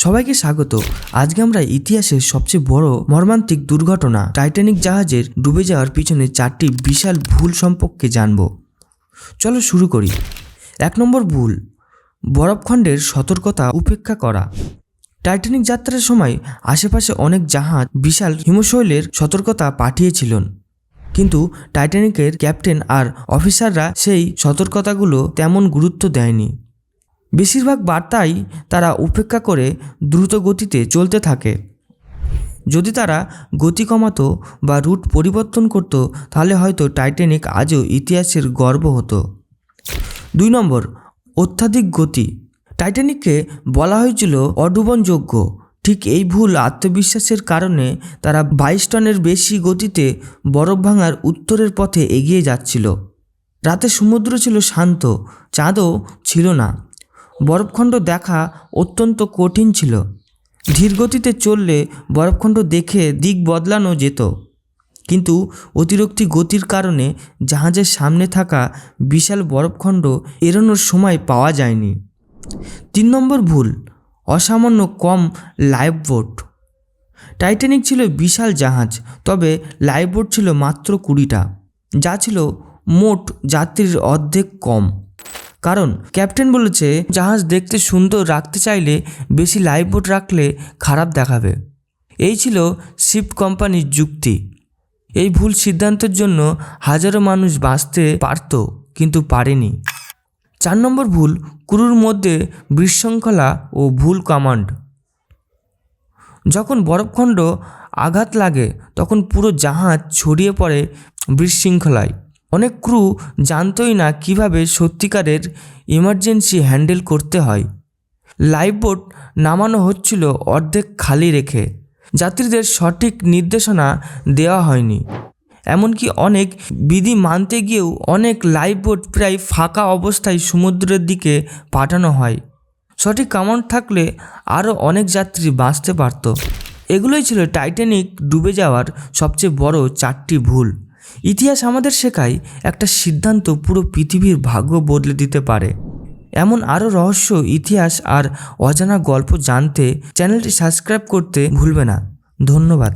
সবাইকে স্বাগত। আজকে আমরা ইতিহাসের সবচেয়ে বড় মর্মান্তিক দুর্ঘটনা টাইটানিক জাহাজের ডুবে যাওয়ার পিছনে 4টি বিশাল ভুল সম্পর্কে জানব। চলো শুরু করি। 1 নম্বর ভুল, বরফখণ্ডের সতর্কতা উপেক্ষা করা। টাইটানিক যাত্রার সময় আশেপাশে অনেক জাহাজ বিশাল হিমশৈলের সতর্কতা পাঠিয়েছিলেন, কিন্তু টাইটানিকের ক্যাপ্টেন আর অফিসাররা সেই সতর্কতাগুলো তেমন গুরুত্ব দেয়নি। বেশিরভাগ বার্তাই তারা উপেক্ষা করে দ্রুত গতিতে চলতে থাকে। যদি তারা গতি কমাতো বা রুট পরিবর্তন করত, তাহলে হয়তো টাইটানিক আজও ইতিহাসের গর্ব হতো। 2 নম্বর, অত্যাধিক গতি। টাইটানিককে বলা হয়েছিল অডুবনযোগ্য। ঠিক এই ভুল আত্মবিশ্বাসের কারণে তারা 22 টনের বেশি গতিতে বরফ ভাঙার উত্তরের পথে এগিয়ে যাচ্ছিল। রাতে সমুদ্র ছিল শান্ত, চাঁদও ছিল না। বরফখণ্ড দেখা অত্যন্ত কঠিন ছিল। ধীর গতিতে চললে বরফখণ্ড দেখে দিক বদলানো যেত, কিন্তু অতিরিক্ত গতির কারণে জাহাজের সামনে থাকা বিশাল বরফখণ্ড এড়ানোর সময় পাওয়া যায়নি। 3 নম্বর ভুল, অসামান্য কম লাইফবোট। টাইটানিক ছিল বিশাল জাহাজ, তবে লাইফবোট ছিল মাত্র 20টা, যা ছিল মোট যাত্রীর অর্ধেক কম। কারণ ক্যাপ্টেন বলেছে, জাহাজ দেখতে সুন্দর রাখতে চাইলে বেশি লাইফবোট রাখলে খারাপ দেখাবে। এই ছিল শিপ কোম্পানির যুক্তি। এই ভুল সিদ্ধান্তের জন্য হাজারো মানুষ বাঁচতে পারত, কিন্তু পারেনি। 4 নম্বর ভুল, ক্রুর মধ্যে বিশৃঙ্খলা ও ভুল কমান্ড। যখন বরফখণ্ড আঘাত লাগে তখন পুরো জাহাজ ছড়িয়ে পড়ে বিশৃঙ্খলায়। অনেক ক্রু জানতই না কিভাবে সত্যিকারের ইমার্জেন্সি হ্যান্ডেল করতে হয়। লাইফবোট নামানো হচ্ছিল অর্ধেক খালি রেখে। যাত্রীদের সঠিক নির্দেশনা দেওয়া হয়নি। এমনকি অনেক বিধি মানতে গিয়েও অনেক লাইফবোট প্রায় ফাঁকা অবস্থায় সমুদ্রের দিকে পাঠানো হয়। সঠিক কমান্ড থাকলে আরও অনেক যাত্রী বাঁচতে পারত। এগুলোই ছিল টাইটানিক ডুবে যাওয়ার সবচেয়ে বড় 4টি ভুল। ইতিহাস আমাদের শেখায়, একটা সিদ্ধান্ত পুরো পৃথিবীর ভাগ্য বদলে দিতে পারে। এমন আরও রহস্য, ইতিহাস আর অজানা গল্প জানতে চ্যানেলটি সাবস্ক্রাইব করতে ভুলবে না। ধন্যবাদ।